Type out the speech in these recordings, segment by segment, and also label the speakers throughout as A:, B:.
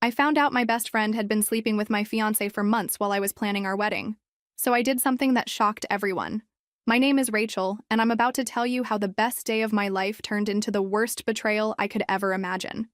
A: I found out my best friend had been sleeping with my fiancé for months while I was planning our wedding. So I did something that shocked everyone. My name is Rachel, and I'm about to tell you how the best day of my life turned into the worst betrayal I could ever imagine.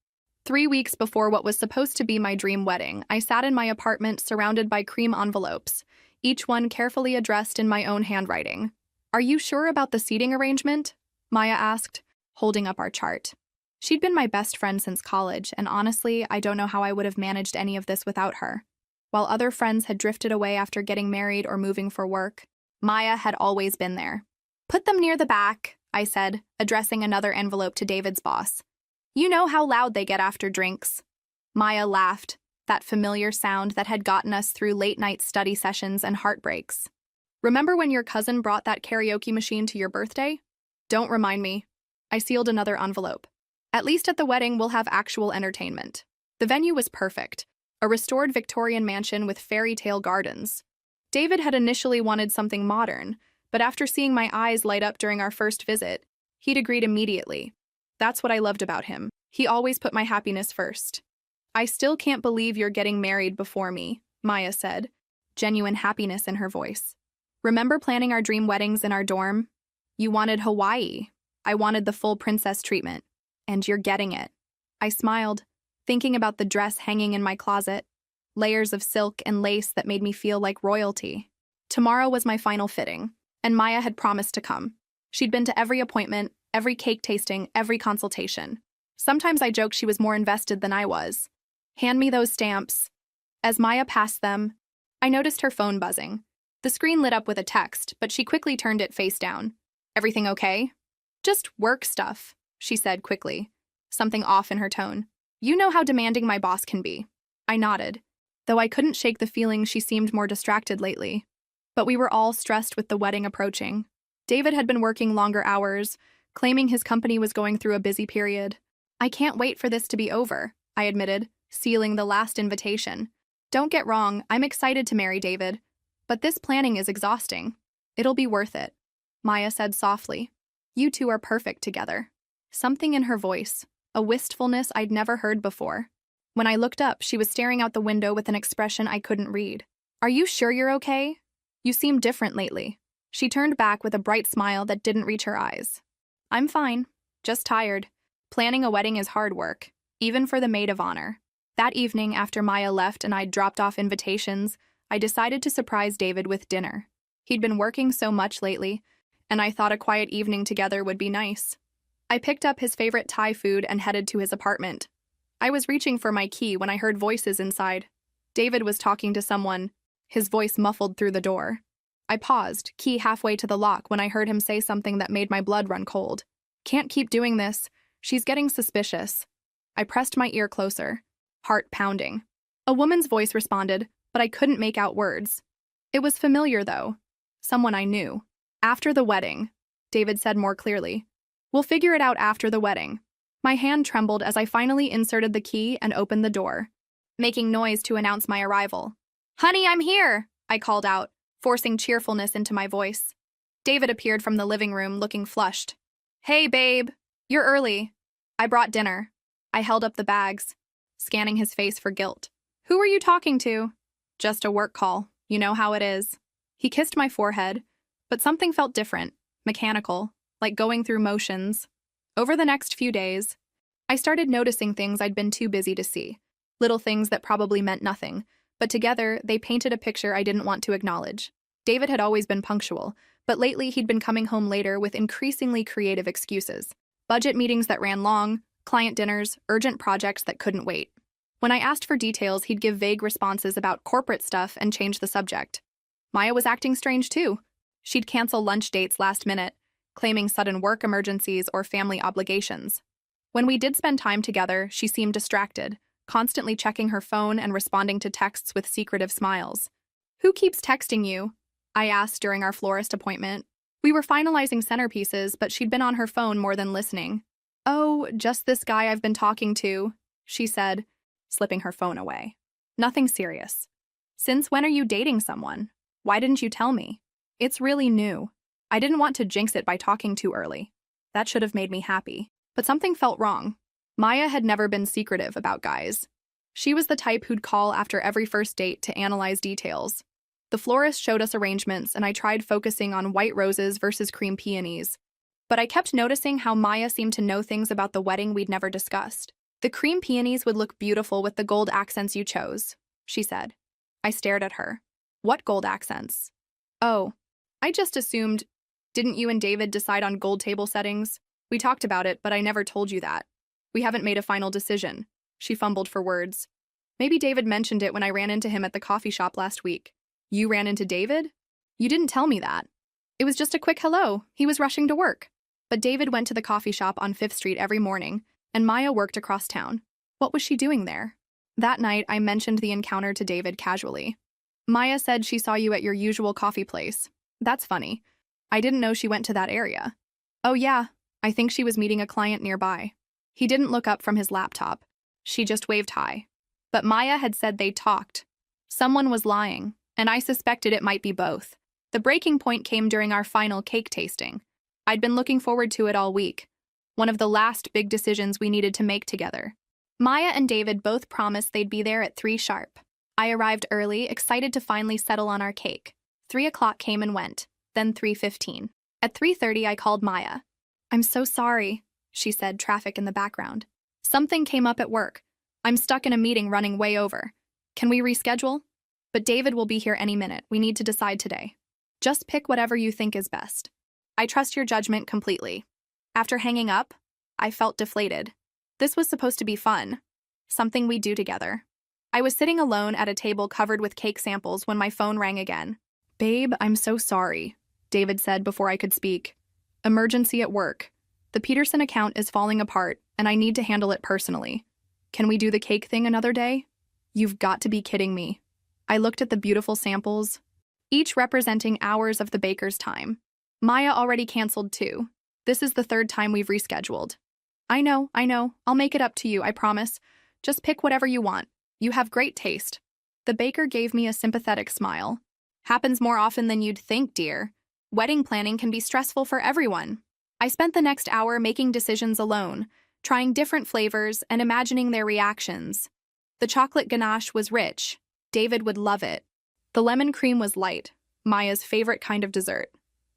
A: 3 weeks before what was supposed to be my dream wedding, I sat in my apartment surrounded by cream envelopes, each one carefully addressed in my own handwriting. "Are you sure about the seating arrangement?" Maya asked, holding up our chart. She'd been my best friend since college, and honestly, I don't know how I would have managed any of this without her. While other friends had drifted away after getting married or moving for work, Maya had always been there. "Put them near the back," I said, addressing another envelope to David's boss. "You know how loud they get after drinks." Maya laughed, that familiar sound that had gotten us through late-night study sessions and heartbreaks. "Remember when your cousin brought that karaoke machine to your birthday? Don't remind me." I sealed another envelope. "At least at the wedding, we'll have actual entertainment." The venue was perfect, a restored Victorian mansion with fairy tale gardens. David had initially wanted something modern, but after seeing my eyes light up during our first visit, he'd agreed immediately. That's what I loved about him. He always put my happiness first. "I still can't believe you're getting married before me," Maya said, genuine happiness in her voice. "Remember planning our dream weddings in our dorm? You wanted Hawaii. I wanted the full princess treatment. And you're getting it." I smiled, thinking about the dress hanging in my closet, layers of silk and lace that made me feel like royalty. Tomorrow was my final fitting, and Maya had promised to come. She'd been to every appointment, every cake tasting, every consultation. Sometimes I joked she was more invested than I was. "Hand me those stamps." As Maya passed them, I noticed her phone buzzing. The screen lit up with a text, but she quickly turned it face down. "Everything okay?" "Just work stuff," she said quickly, something off in her tone. "You know how demanding my boss can be." I nodded, though I couldn't shake the feeling she seemed more distracted lately. But we were all stressed with the wedding approaching. David had been working longer hours, claiming his company was going through a busy period. "I can't wait for this to be over," I admitted, sealing the last invitation. "Don't get wrong, I'm excited to marry David, but this planning is exhausting. It'll be worth it," Maya said softly. "You two are perfect together." Something in her voice, a wistfulness I'd never heard before. When I looked up, she was staring out the window with an expression I couldn't read. "Are you sure you're okay? You seem different lately." She turned back with a bright smile that didn't reach her eyes. "I'm fine, just tired. Planning a wedding is hard work, even for the maid of honor." That evening, after Maya left and I'd dropped off invitations, I decided to surprise David with dinner. He'd been working so much lately, and I thought a quiet evening together would be nice. I picked up his favorite Thai food and headed to his apartment. I was reaching for my key when I heard voices inside. David was talking to someone, his voice muffled through the door. I paused, key halfway to the lock, when I heard him say something that made my blood run cold. "Can't keep doing this. She's getting suspicious." I pressed my ear closer, heart pounding. A woman's voice responded, but I couldn't make out words. It was familiar, though. Someone I knew. "After the wedding," David said more clearly. "We'll figure it out after the wedding." My hand trembled as I finally inserted the key and opened the door, making noise to announce my arrival. "Honey, I'm here," I called out, forcing cheerfulness into my voice. David appeared from the living room, looking flushed. "Hey, babe. You're early." "I brought dinner." I held up the bags, scanning his face for guilt. "Who are you talking to?" "Just a work call. You know how it is." He kissed my forehead, but something felt different, mechanical, like going through motions. Over the next few days, I started noticing things I'd been too busy to see. Little things that probably meant nothing, but together they painted a picture I didn't want to acknowledge. David had always been punctual, but lately he'd been coming home later with increasingly creative excuses. Budget meetings that ran long, client dinners, urgent projects that couldn't wait. When I asked for details, he'd give vague responses about corporate stuff and change the subject. Maya was acting strange too. She'd cancel lunch dates last minute, claiming sudden work emergencies or family obligations. When we did spend time together, she seemed distracted, constantly checking her phone and responding to texts with secretive smiles. "Who keeps texting you?" I asked during our florist appointment. We were finalizing centerpieces, but she'd been on her phone more than listening. "Oh, just this guy I've been talking to," she said, slipping her phone away. "Nothing serious." "Since when are you dating someone? Why didn't you tell me?" "It's really new. I didn't want to jinx it by talking too early. That should have made me happy. But something felt wrong. Maya had never been secretive about guys. She was the type who'd call after every first date to analyze details. The florist showed us arrangements, and I tried focusing on white roses versus cream peonies. But I kept noticing how Maya seemed to know things about the wedding we'd never discussed. The cream peonies would look beautiful with the gold accents you chose, she said. I stared at her. What gold accents? Oh, I just assumed. Didn't you and David decide on gold table settings? We talked about it, but I never told you that. We haven't made a final decision. She fumbled for words. Maybe David mentioned it when I ran into him at the coffee shop last week. You ran into David? You didn't tell me that. It was just a quick hello. He was rushing to work. But David went to the coffee shop on 5th Street every morning, and Maya worked across town. What was she doing there? That night, I mentioned the encounter to David casually. Maya said she saw you at your usual coffee place. That's funny. I didn't know she went to that area. Oh yeah, I think she was meeting a client nearby. He didn't look up from his laptop. She just waved hi. But Maya had said they talked. Someone was lying, and I suspected it might be both. The breaking point came during our final cake tasting. I'd been looking forward to it all week. One of the last big decisions we needed to make together. Maya and David both promised they'd be there at 3 sharp. I arrived early, excited to finally settle on our cake. 3 o'clock came and went, then 3:15. At 3:30, I called Maya. I'm so sorry, she said, traffic in the background. Something came up at work. I'm stuck in a meeting running way over. Can we reschedule? But David will be here any minute. We need to decide today. Just pick whatever you think is best. I trust your judgment completely. After hanging up, I felt deflated. This was supposed to be fun. Something we'd do together. I was sitting alone at a table covered with cake samples when my phone rang again. Babe, I'm so sorry, David said before I could speak. Emergency at work. The Peterson account is falling apart, and I need to handle it personally. Can we do the cake thing another day? You've got to be kidding me. I looked at the beautiful samples, each representing hours of the baker's time. Maya already canceled too. This is the 3rd time we've rescheduled. I know. I'll make it up to you, I promise. Just pick whatever you want. You have great taste. The baker gave me a sympathetic smile. Happens more often than you'd think, dear. Wedding planning can be stressful for everyone. I spent the next hour making decisions alone, trying different flavors and imagining their reactions. The chocolate ganache was rich. David would love it. The lemon cream was light, Maya's favorite kind of dessert.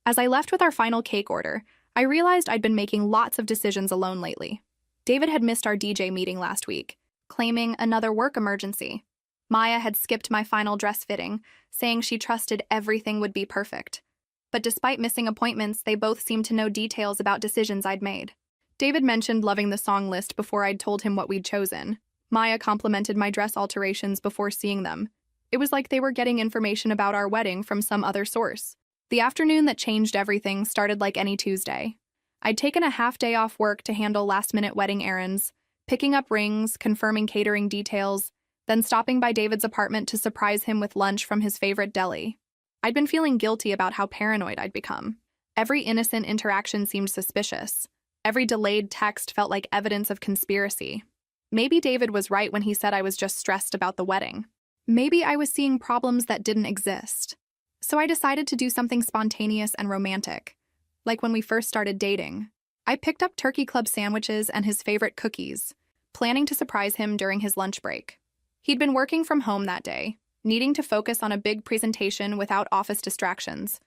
A: As I left with our final cake order, I realized I'd been making lots of decisions alone lately. David had missed our DJ meeting last week, claiming another work emergency. Maya had skipped my final dress fitting, saying she trusted everything would be perfect. But despite missing appointments, they both seemed to know details about decisions I'd made. David mentioned loving the song list before I'd told him what we'd chosen. Maya complimented my dress alterations before seeing them. It was like they were getting information about our wedding from some other source. The afternoon that changed everything started like any Tuesday. I'd taken a half day off work to handle last-minute wedding errands, picking up rings, confirming catering details, then stopping by David's apartment to surprise him with lunch from his favorite deli. I'd been feeling guilty about how paranoid I'd become. Every innocent interaction seemed suspicious. Every delayed text felt like evidence of conspiracy. Maybe David was right when he said I was just stressed about the wedding. Maybe I was seeing problems that didn't exist. So I decided to do something spontaneous and romantic. Like when we first started dating. I picked up Turkey Club sandwiches and his favorite cookies, planning to surprise him during his lunch break. He'd been working from home that day, needing to focus on a big presentation without office distractions.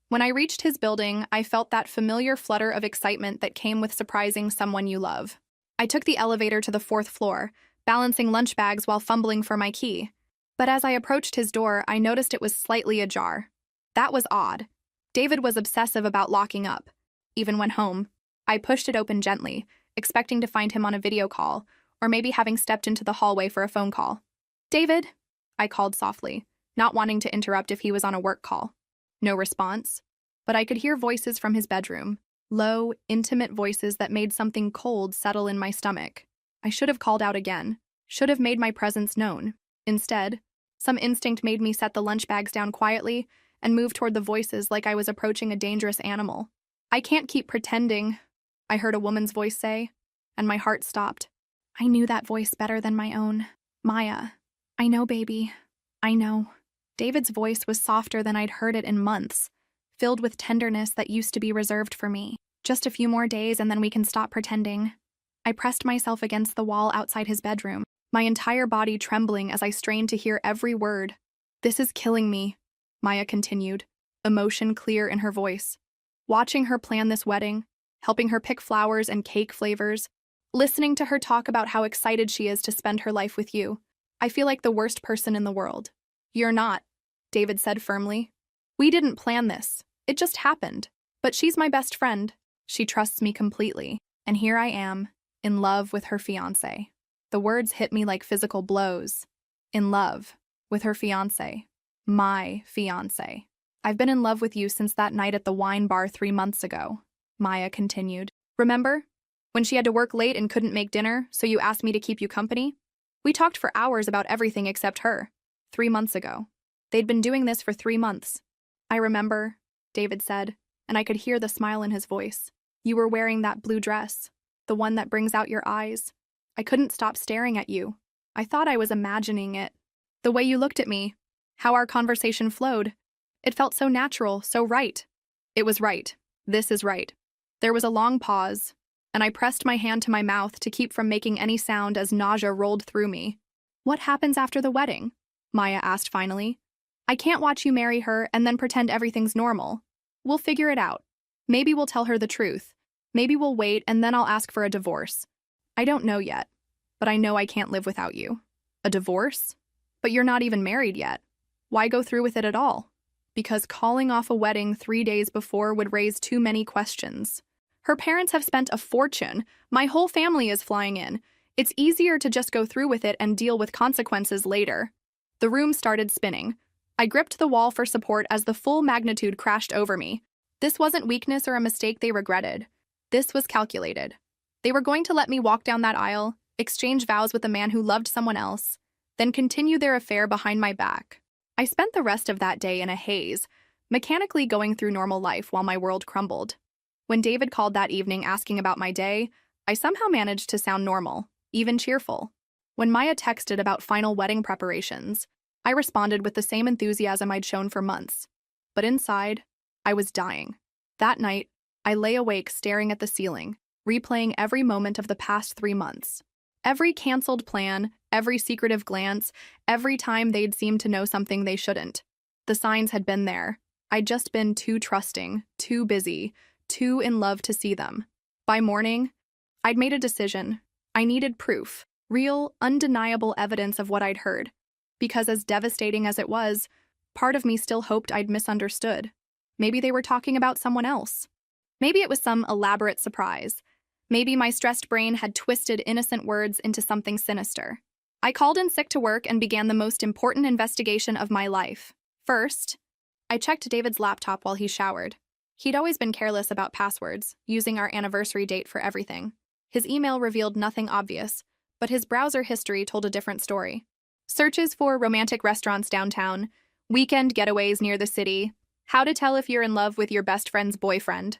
A: When I reached his building, I felt that familiar flutter of excitement that came with surprising someone you love. I took the elevator to the 4th floor, balancing lunch bags while fumbling for my key. But as I approached his door, I noticed it was slightly ajar. That was odd. David was obsessive about locking up, even when home. I pushed it open gently, expecting to find him on a video call, or maybe having stepped into the hallway for a phone call. David, I called softly, not wanting to interrupt if he was on a work call. No response, but I could hear voices from his bedroom, low, intimate voices that made something cold settle in my stomach. I should have called out again, should have made my presence known. Instead, some instinct made me set the lunch bags down quietly and move toward the voices like I was approaching a dangerous animal. I can't keep pretending, I heard a woman's voice say, and my heart stopped. I knew that voice better than my own. Maya. I know, baby. I know. David's voice was softer than I'd heard it in months, filled with tenderness that used to be reserved for me. Just a few more days and then we can stop pretending. I pressed myself against the wall outside his bedroom. my entire body trembling as I strained to hear every word. "This is killing me," Maya continued, emotion clear in her voice. "Watching her plan this wedding, helping her pick flowers and cake flavors, listening to her talk about how excited she is to spend her life with you. I feel like the worst person in the world." "You're not," David said firmly. "We didn't plan this. It just happened. But she's my best friend. She trusts me completely. And here I am, in love with her fiancé." The words hit me like physical blows. In love with her fiancé. My fiancé. "I've been in love with you since that night at the wine bar 3 months ago," Maya continued. "Remember? When she had to work late and couldn't make dinner, so you asked me to keep you company? We talked for hours about everything except her. 3 months ago. They'd been doing this for 3 months. "I remember," David said, and I could hear the smile in his voice. "You were wearing that blue dress, the one that brings out your eyes. I couldn't stop staring at you. I thought I was imagining it. The way you looked at me, how our conversation flowed. It felt so natural, so right." It was right. This is right. There was a long pause, and I pressed my hand to my mouth to keep from making any sound as nausea rolled through me. "What happens after the wedding?" Maya asked finally. "I can't watch you marry her and then pretend everything's normal. We'll figure it out. Maybe we'll tell her the truth. Maybe we'll wait and then I'll ask for a divorce. I don't know yet, but I know I can't live without you." "A divorce? But you're not even married yet. Why go through with it at all?" "Because calling off a wedding 3 days before would raise too many questions. Her parents have spent a fortune. My whole family is flying in. It's easier to just go through with it and deal with consequences later." The room started spinning. I gripped the wall for support as the full magnitude crashed over me. This wasn't weakness or a mistake they regretted. This was calculated. They were going to let me walk down that aisle, exchange vows with a man who loved someone else, then continue their affair behind my back. I spent the rest of that day in a haze, mechanically going through normal life while my world crumbled. When David called that evening asking about my day, I somehow managed to sound normal, even cheerful. When Maya texted about final wedding preparations, I responded with the same enthusiasm I'd shown for months. But inside, I was dying. That night, I lay awake staring at the ceiling, replaying every moment of the past 3 months. Every canceled plan, every secretive glance, every time they'd seemed to know something they shouldn't. The signs had been there. I'd just been too trusting, too busy, too in love to see them. By morning, I'd made a decision. I needed proof, real, undeniable evidence of what I'd heard. Because as devastating as it was, part of me still hoped I'd misunderstood. Maybe they were talking about someone else. Maybe it was some elaborate surprise. Maybe my stressed brain had twisted innocent words into something sinister. I called in sick to work and began the most important investigation of my life. First, I checked David's laptop while he showered. He'd always been careless about passwords, using our anniversary date for everything. His email revealed nothing obvious, but his browser history told a different story. Searches for romantic restaurants downtown, weekend getaways near the city, how to tell if you're in love with your best friend's boyfriend.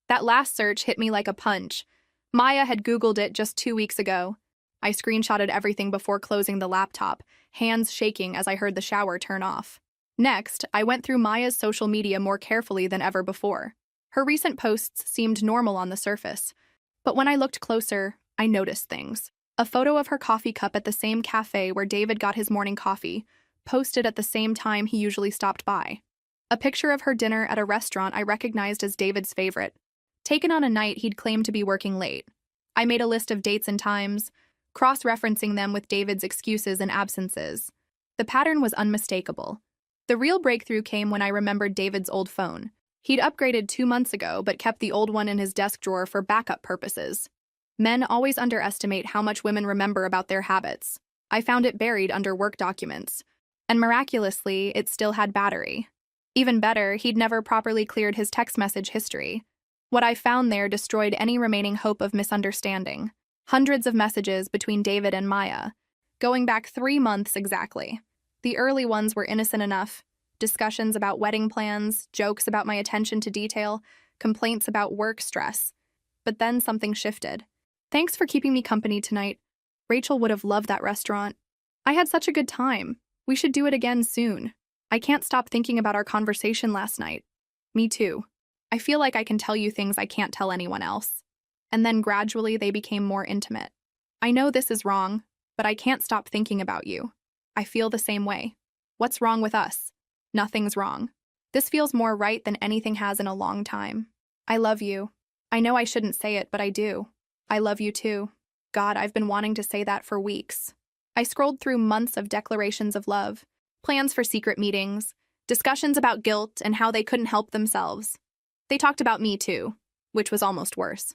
A: That last search hit me like a punch. Maya had Googled it just 2 weeks ago. I screenshotted everything before closing the laptop, hands shaking as I heard the shower turn off. Next, I went through Maya's social media more carefully than ever before. Her recent posts seemed normal on the surface, but when I looked closer, I noticed things. A photo of her coffee cup at the same cafe where David got his morning coffee, posted at the same time he usually stopped by. A picture of her dinner at a restaurant I recognized as David's favorite, taken on a night he'd claimed to be working late. I made a list of dates and times, cross-referencing them with David's excuses and absences. The pattern was unmistakable. The real breakthrough came when I remembered David's old phone. He'd upgraded 2 months ago, but kept the old one in his desk drawer for backup purposes. Men always underestimate how much women remember about their habits. I found it buried under work documents, and miraculously, it still had battery. Even better, he'd never properly cleared his text message history. What I found there destroyed any remaining hope of misunderstanding. Hundreds of messages between David and Maya, going back 3 months exactly. The early ones were innocent enough. Discussions about wedding plans, jokes about my attention to detail, complaints about work stress. But then something shifted. "Thanks for keeping me company tonight. Rachel would have loved that restaurant. I had such a good time. We should do it again soon. I can't stop thinking about our conversation last night." "Me too. I feel like I can tell you things I can't tell anyone else." And then gradually they became more intimate. "I know this is wrong, but I can't stop thinking about you. I feel the same way. What's wrong with us? Nothing's wrong. This feels more right than anything has in a long time. I love you. I know I shouldn't say it, but I do. I love you too. God, I've been wanting to say that for weeks. I scrolled through months of declarations of love, plans for secret meetings, discussions about guilt and how they couldn't help themselves. They talked about me too, which was almost worse.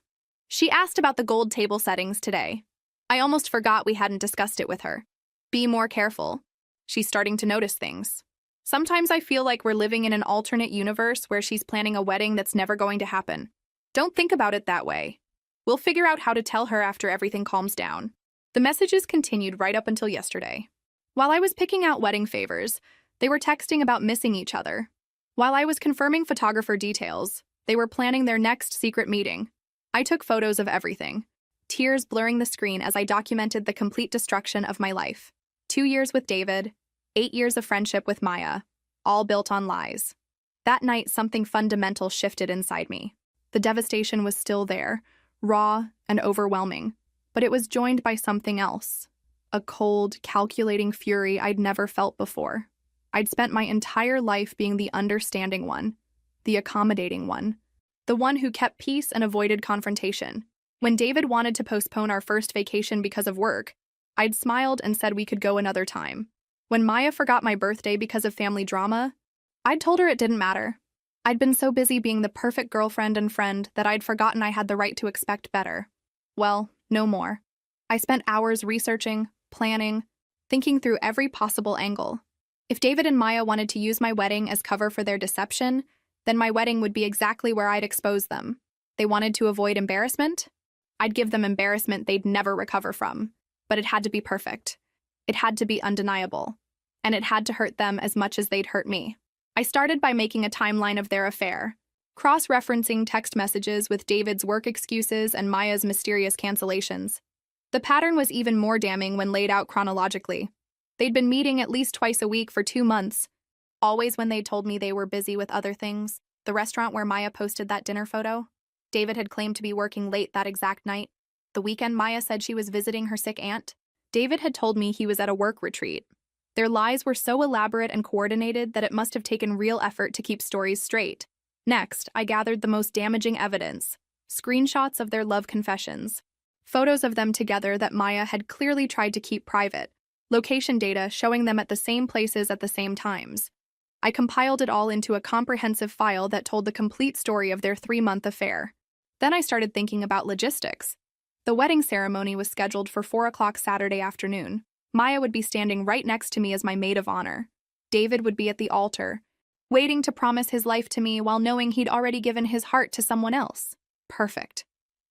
A: She asked about the gold table settings today. I almost forgot we hadn't discussed it with her. Be more careful. She's starting to notice things. Sometimes I feel like we're living in an alternate universe where she's planning a wedding that's never going to happen. Don't think about it that way. We'll figure out how to tell her after everything calms down. The messages continued right up until yesterday. While I was picking out wedding favors, they were texting about missing each other. While I was confirming photographer details, they were planning their next secret meeting. I took photos of everything, tears blurring the screen as I documented the complete destruction of my life. 2 years with David, 8 years of friendship with Maya, all built on lies. That night, something fundamental shifted inside me. The devastation was still there, raw and overwhelming, but it was joined by something else. A cold, calculating fury I'd never felt before. I'd spent my entire life being the understanding one, the accommodating one, the one who kept peace and avoided confrontation. When David wanted to postpone our first vacation because of work, I'd smiled and said we could go another time. When Maya forgot my birthday because of family drama, I'd told her it didn't matter. I'd been so busy being the perfect girlfriend and friend that I'd forgotten I had the right to expect better. Well, no more. I spent hours researching, planning, thinking through every possible angle. If David and Maya wanted to use my wedding as cover for their deception, then my wedding would be exactly where I'd expose them. They wanted to avoid embarrassment? I'd give them embarrassment they'd never recover from. But it had to be perfect. It had to be undeniable. And it had to hurt them as much as they'd hurt me. I started by making a timeline of their affair, cross-referencing text messages with David's work excuses and Maya's mysterious cancellations. The pattern was even more damning when laid out chronologically. They'd been meeting at least twice a week for 2 months, always when they told me they were busy with other things. The restaurant where Maya posted that dinner photo, David had claimed to be working late that exact night. The weekend Maya said she was visiting her sick aunt, David had told me he was at a work retreat. Their lies were so elaborate and coordinated that it must have taken real effort to keep stories straight. Next, I gathered the most damaging evidence, screenshots of their love confessions, photos of them together that Maya had clearly tried to keep private, location data showing them at the same places at the same times. I compiled it all into a comprehensive file that told the complete story of their 3-month affair. Then I started thinking about logistics. The wedding ceremony was scheduled for 4 o'clock Saturday afternoon. Maya would be standing right next to me as my maid of honor. David would be at the altar, waiting to promise his life to me while knowing he'd already given his heart to someone else. Perfect.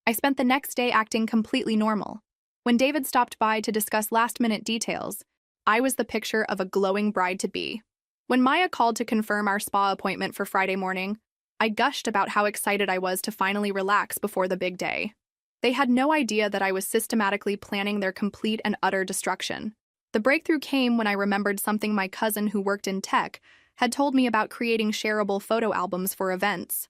A: I spent the next day acting completely normal. When David stopped by to discuss last-minute details, I was the picture of a glowing bride-to-be. When Maya called to confirm our spa appointment for Friday morning, I gushed about how excited I was to finally relax before the big day. They had no idea that I was systematically planning their complete and utter destruction. The breakthrough came when I remembered something my cousin who worked in tech had told me about creating shareable photo albums for events.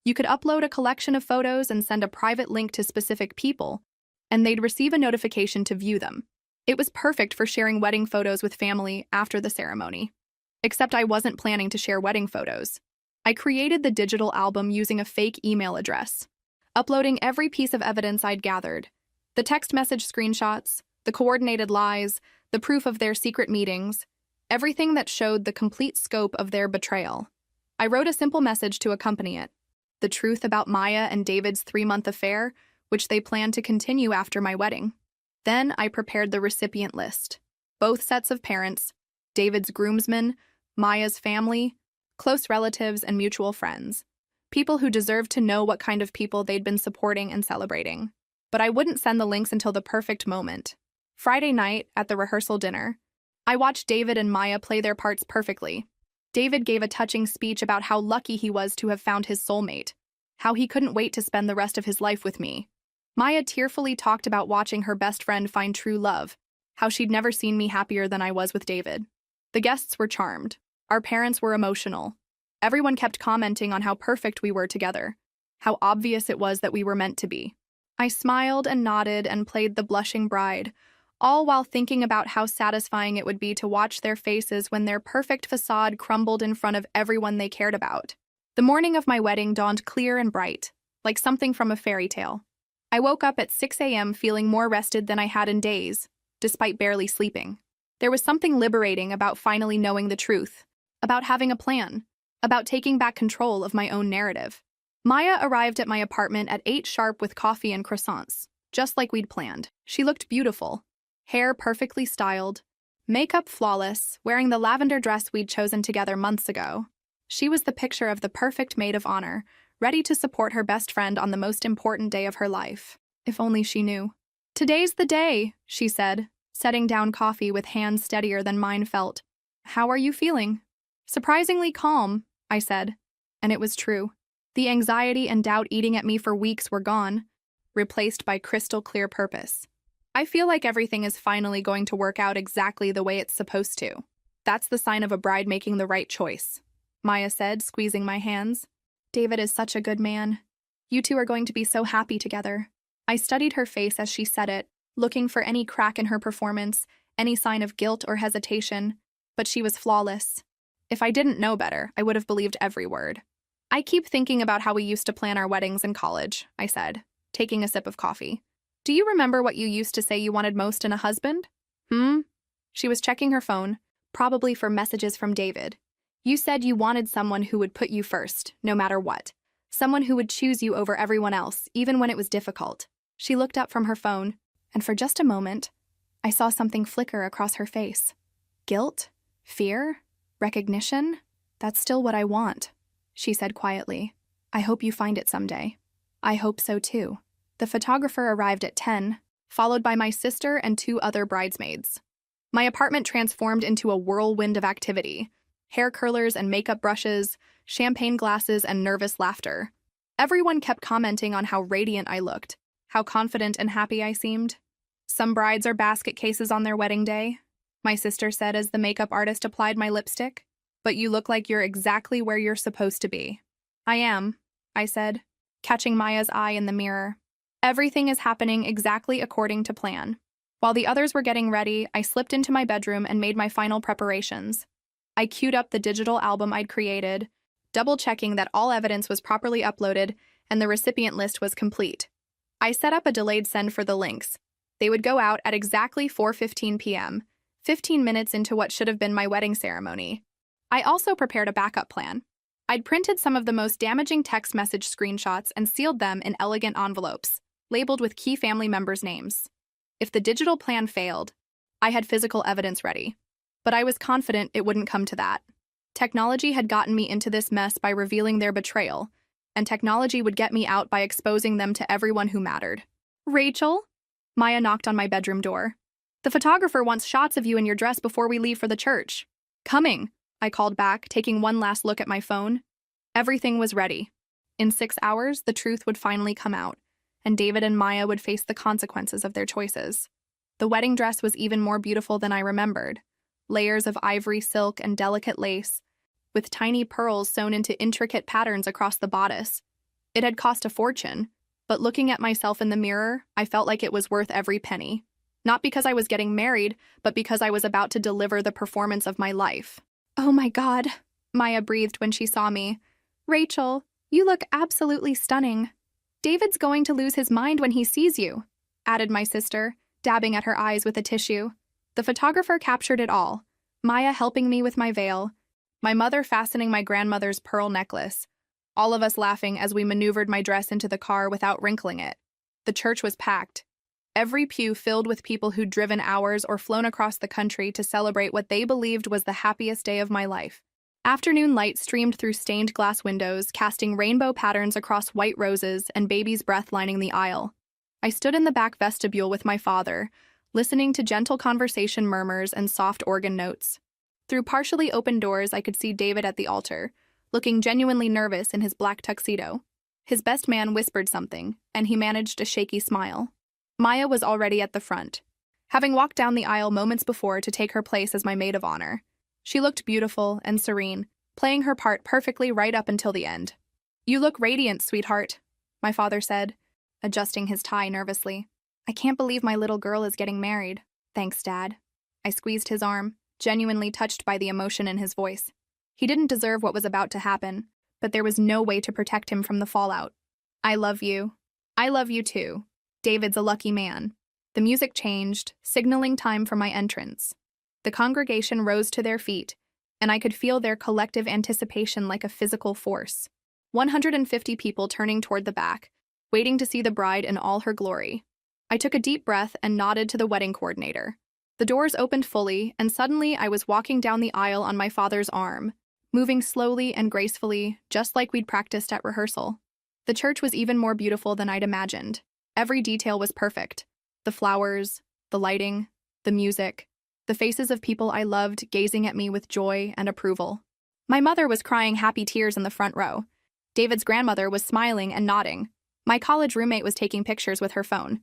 A: You could upload a collection of photos and send a private link to specific people, and they'd receive a notification to view them. It was perfect for sharing wedding photos with family after the ceremony. Except I wasn't planning to share wedding photos. I created the digital album using a fake email address, uploading every piece of evidence I'd gathered. The text message screenshots, the coordinated lies, the proof of their secret meetings, everything that showed the complete scope of their betrayal. I wrote a simple message to accompany it. The truth about Maya and David's 3-month affair, which they planned to continue after my wedding. Then I prepared the recipient list. Both sets of parents, David's groomsmen, Maya's family, close relatives, and mutual friends. People who deserved to know what kind of people they'd been supporting and celebrating. But I wouldn't send the links until the perfect moment. Friday night, at the rehearsal dinner, I watched David and Maya play their parts perfectly. David gave a touching speech about how lucky he was to have found his soulmate, how he couldn't wait to spend the rest of his life with me. Maya tearfully talked about watching her best friend find true love, how she'd never seen me happier than I was with David. The guests were charmed. Our parents were emotional. Everyone kept commenting on how perfect we were together, how obvious it was that we were meant to be. I smiled and nodded and played the blushing bride, all while thinking about how satisfying it would be to watch their faces when their perfect facade crumbled in front of everyone they cared about. The morning of my wedding dawned clear and bright, like something from a fairy tale. I woke up at 6 a.m. feeling more rested than I had in days, despite barely sleeping. There was something liberating about finally knowing the truth, about having a plan, about taking back control of my own narrative. Maya arrived at my apartment at 8 sharp with coffee and croissants, just like we'd planned. She looked beautiful, hair perfectly styled, makeup flawless, wearing the lavender dress we'd chosen together months ago. She was the picture of the perfect maid of honor, ready to support her best friend on the most important day of her life. If only she knew. "Today's the day," she said, setting down coffee with hands steadier than mine felt. "How are you feeling?" "Surprisingly calm," I said. And it was true. The anxiety and doubt eating at me for weeks were gone, replaced by crystal clear purpose. "I feel like everything is finally going to work out exactly the way it's supposed to. That's the sign of a bride making the right choice," Maya said, squeezing my hands. "David is such a good man. You two are going to be so happy together." I studied her face as she said it, looking for any crack in her performance, any sign of guilt or hesitation, but she was flawless. If I didn't know better, I would have believed every word. "I keep thinking about how we used to plan our weddings in college," I said, taking a sip of coffee. "Do you remember what you used to say you wanted most in a husband?" She was checking her phone, probably for messages from David. "You said you wanted someone who would put you first, no matter what. Someone who would choose you over everyone else, even when it was difficult." She looked up from her phone, and for just a moment, I saw something flicker across her face. Guilt? Fear? Recognition? "That's still what I want," she said quietly. "I hope you find it someday." I hope so too. The photographer arrived at 10, followed by my sister and 2 other bridesmaids. My apartment transformed into a whirlwind of activity. Hair curlers and makeup brushes, champagne glasses and nervous laughter. Everyone kept commenting on how radiant I looked, how confident and happy I seemed. "Some brides are basket cases on their wedding day," my sister said as the makeup artist applied my lipstick. "But you look like you're exactly where you're supposed to be." "I am," I said, catching Maya's eye in the mirror. "Everything is happening exactly according to plan." While the others were getting ready, I slipped into my bedroom and made my final preparations. I queued up the digital album I'd created, double-checking that all evidence was properly uploaded and the recipient list was complete. I set up a delayed send for the links. They would go out at exactly 4:15 p.m., 15 minutes into what should have been my wedding ceremony. I also prepared a backup plan. I'd printed some of the most damaging text message screenshots and sealed them in elegant envelopes, labeled with key family members' names. If the digital plan failed, I had physical evidence ready. But I was confident it wouldn't come to that. Technology had gotten me into this mess by revealing their betrayal, and technology would get me out by exposing them to everyone who mattered. "Rachel?" Maya knocked on my bedroom door. "The photographer wants shots of you in your dress before we leave for the church." "Coming," I called back, taking one last look at my phone. Everything was ready. In 6 hours, the truth would finally come out, and David and Maya would face the consequences of their choices. The wedding dress was even more beautiful than I remembered. Layers of ivory silk and delicate lace, with tiny pearls sewn into intricate patterns across the bodice. It had cost a fortune, but looking at myself in the mirror, I felt like it was worth every penny. Not because I was getting married, but because I was about to deliver the performance of my life. "Oh my God," Maya breathed when she saw me. "Rachel, you look absolutely stunning." "David's going to lose his mind when he sees you," added my sister, dabbing at her eyes with a tissue. The photographer captured it all, Maya helping me with my veil, my mother fastening my grandmother's pearl necklace, all of us laughing as we maneuvered my dress into the car without wrinkling it. The church was packed, every pew filled with people who'd driven hours or flown across the country to celebrate what they believed was the happiest day of my life. Afternoon light streamed through stained glass windows, casting rainbow patterns across white roses and baby's breath lining the aisle. I stood in the back vestibule with my father, listening to gentle conversation murmurs and soft organ notes. Through partially open doors, I could see David at the altar, looking genuinely nervous in his black tuxedo. His best man whispered something, and he managed a shaky smile. Maya was already at the front, having walked down the aisle moments before to take her place as my maid of honor. She looked beautiful and serene, playing her part perfectly right up until the end. "You look radiant, sweetheart," my father said, adjusting his tie nervously. "I can't believe my little girl is getting married." Thanks, Dad. I squeezed his arm, genuinely touched by the emotion in his voice. He didn't deserve what was about to happen, but there was no way to protect him from the fallout. I love you. I love you too. David's a lucky man. The music changed, signaling time for my entrance. The congregation rose to their feet, and I could feel their collective anticipation like a physical force. 150 people turning toward the back, waiting to see the bride in all her glory. I took a deep breath and nodded to the wedding coordinator. The doors opened fully, and suddenly I was walking down the aisle on my father's arm, moving slowly and gracefully, just like we'd practiced at rehearsal. The church was even more beautiful than I'd imagined. Every detail was perfect. The flowers, the lighting, the music, the faces of people I loved gazing at me with joy and approval. My mother was crying happy tears in the front row. David's grandmother was smiling and nodding. My college roommate was taking pictures with her phone.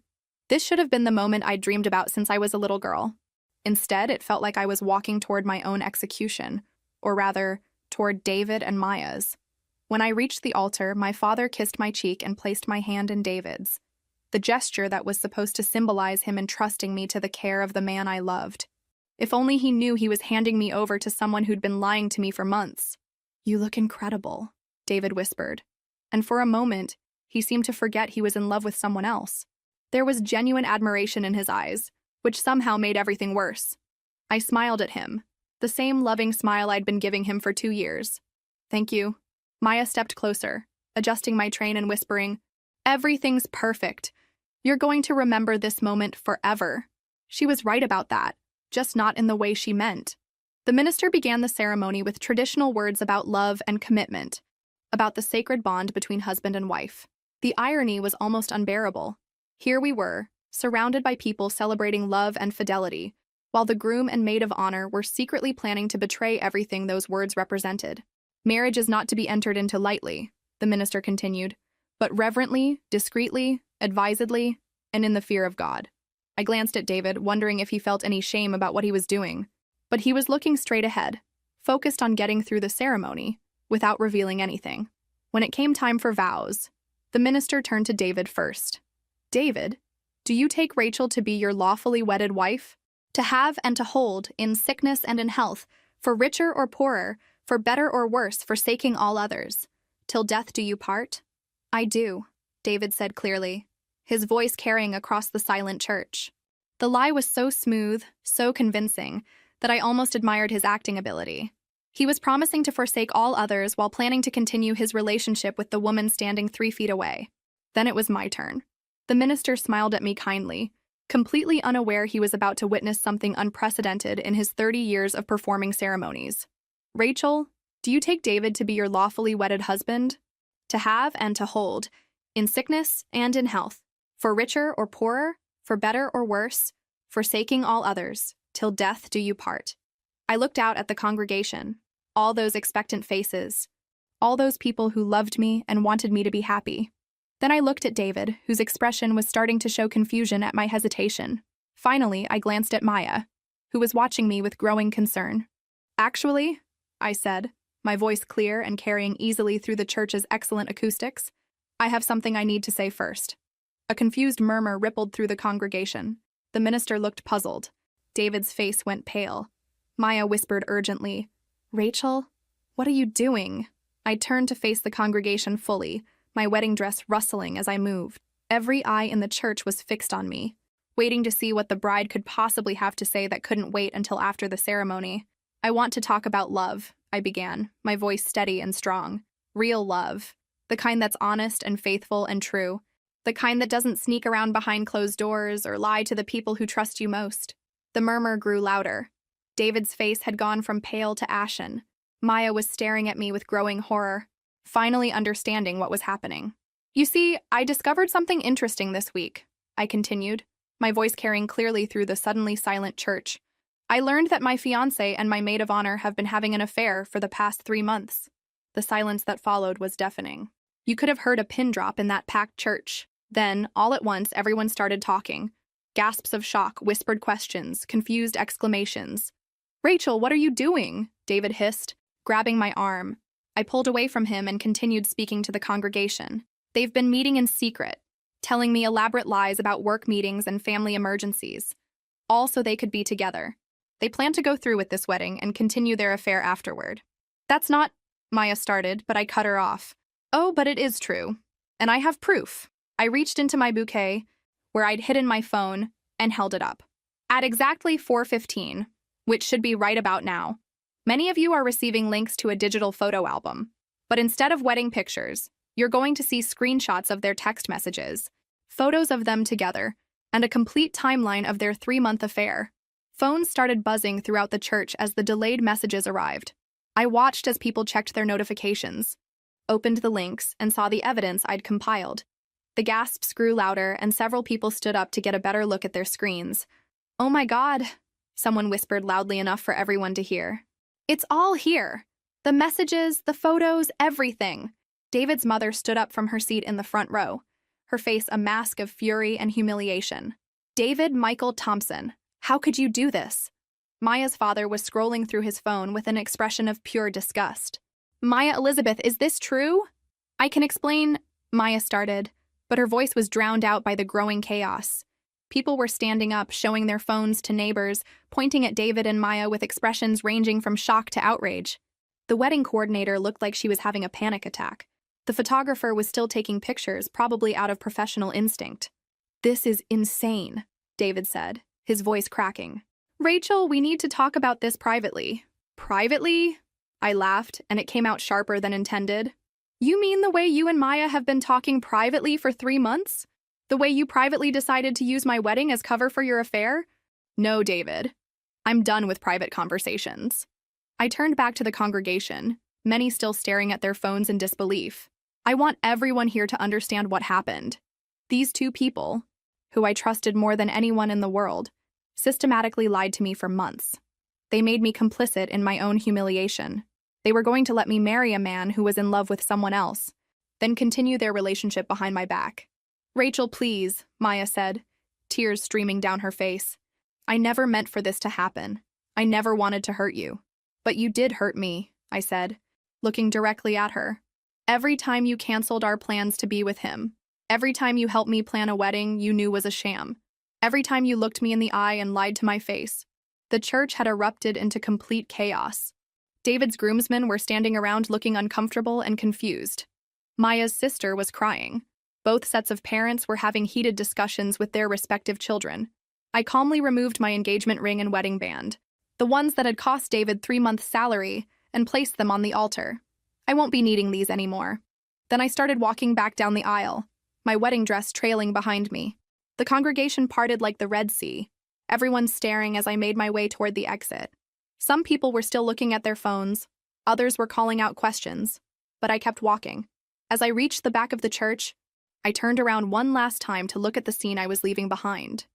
A: This should have been the moment I'd dreamed about since I was a little girl. Instead, it felt like I was walking toward my own execution, or rather, toward David and Maya's. When I reached the altar, my father kissed my cheek and placed my hand in David's, the gesture that was supposed to symbolize him entrusting me to the care of the man I loved. If only he knew he was handing me over to someone who'd been lying to me for months. "You look incredible," David whispered, and for a moment, he seemed to forget he was in love with someone else. There was genuine admiration in his eyes, which somehow made everything worse. I smiled at him, the same loving smile I'd been giving him for 2 years. "Thank you." Maya stepped closer, adjusting my train and whispering, "Everything's perfect. You're going to remember this moment forever." She was right about that, just not in the way she meant. The minister began the ceremony with traditional words about love and commitment, about the sacred bond between husband and wife. The irony was almost unbearable. Here we were, surrounded by people celebrating love and fidelity, while the groom and maid of honor were secretly planning to betray everything those words represented. "Marriage is not to be entered into lightly," the minister continued, "but reverently, discreetly, advisedly, and in the fear of God." I glanced at David, wondering if he felt any shame about what he was doing, but he was looking straight ahead, focused on getting through the ceremony, without revealing anything. When it came time for vows, the minister turned to David first. "David, do you take Rachel to be your lawfully wedded wife? To have and to hold, in sickness and in health, for richer or poorer, for better or worse, forsaking all others. Till death do you part?" "I do," David said clearly, his voice carrying across the silent church. The lie was so smooth, so convincing, that I almost admired his acting ability. He was promising to forsake all others while planning to continue his relationship with the woman standing 3 feet away. Then it was my turn. The minister smiled at me kindly, completely unaware he was about to witness something unprecedented in his 30 years of performing ceremonies. "Rachel, do you take David to be your lawfully wedded husband? To have and to hold, in sickness and in health, for richer or poorer, for better or worse, forsaking all others, till death do you part." I looked out at the congregation, all those expectant faces, all those people who loved me and wanted me to be happy. Then I looked at David, whose expression was starting to show confusion at my hesitation. Finally, I glanced at Maya, who was watching me with growing concern. "Actually," I said, my voice clear and carrying easily through the church's excellent acoustics, "I have something I need to say first." A confused murmur rippled through the congregation. The minister looked puzzled. David's face went pale. Maya whispered urgently, "Rachel, what are you doing?" I turned to face the congregation fully, my wedding dress rustling as I moved. Every eye in the church was fixed on me, waiting to see what the bride could possibly have to say that couldn't wait until after the ceremony. "I want to talk about love," I began, my voice steady and strong. "Real love. The kind that's honest and faithful and true. The kind that doesn't sneak around behind closed doors or lie to the people who trust you most." The murmur grew louder. David's face had gone from pale to ashen. Maya was staring at me with growing horror, finally understanding what was happening. "You see, I discovered something interesting this week," I continued, my voice carrying clearly through the suddenly silent church. "I learned that my fiancé and my maid of honor have been having an affair for the past 3 months. The silence that followed was deafening. You could have heard a pin drop in that packed church. Then, all at once, everyone started talking. Gasps of shock, whispered questions, confused exclamations. "Rachel, what are you doing?" David hissed, grabbing my arm. I pulled away from him and continued speaking to the congregation. "They've been meeting in secret, telling me elaborate lies about work meetings and family emergencies. all so they could be together. They planned to go through with this wedding and continue their affair afterward. That's not, Maya started, but I cut her off. Oh, but it is true. And I have proof. I reached into my bouquet, where I'd hidden my phone, and held it up. At exactly 4:15, which should be right about now, many of you are receiving links to a digital photo album. But instead of wedding pictures, you're going to see screenshots of their text messages, photos of them together, and a complete timeline of their 3-month affair. Phones started buzzing throughout the church as the delayed messages arrived. I watched as people checked their notifications, opened the links, and saw the evidence I'd compiled. The gasps grew louder, and several people stood up to get a better look at their screens. "Oh my God," someone whispered loudly enough for everyone to hear. "It's all here. The messages, the photos, everything." David's mother stood up from her seat in the front row, her face a mask of fury and humiliation. "David Michael Thompson, how could you do this?" Maya's father was scrolling through his phone with an expression of pure disgust. "Maya Elizabeth, is this true?" "I can explain," Maya started, but her voice was drowned out by the growing chaos. People were standing up, showing their phones to neighbors, pointing at David and Maya with expressions ranging from shock to outrage. The wedding coordinator looked like she was having a panic attack. The photographer was still taking pictures, probably out of professional instinct. "This is insane," David said, his voice cracking. "Rachel, we need to talk about this privately." "Privately?" I laughed, and it came out sharper than intended. "You mean the way you and Maya have been talking privately for 3 months? The way you privately decided to use my wedding as cover for your affair?" "No, David. I'm done with private conversations." I turned back to the congregation, many still staring at their phones in disbelief. "I want everyone here to understand what happened. These two people, who I trusted more than anyone in the world, systematically lied to me for months. They made me complicit in my own humiliation. They were going to let me marry a man who was in love with someone else, then continue their relationship behind my back." "Rachel, please," Maya said, tears streaming down her face. "I never meant for this to happen. I never wanted to hurt you." "But you did hurt me," I said, looking directly at her. "Every time you canceled our plans to be with him, every time you helped me plan a wedding you knew was a sham, every time you looked me in the eye and lied to my face." The church had erupted into complete chaos. David's groomsmen were standing around looking uncomfortable and confused. Maya's sister was crying. Both sets of parents were having heated discussions with their respective children. I calmly removed my engagement ring and wedding band, the ones that had cost David 3 months' salary, and placed them on the altar. I won't be needing these anymore. Then I started walking back down the aisle, my wedding dress trailing behind me. The congregation parted like the Red Sea, everyone staring as I made my way toward the exit. Some people were still looking at their phones, others were calling out questions, but I kept walking. As I reached the back of the church, I turned around one last time to look at the scene I was leaving behind.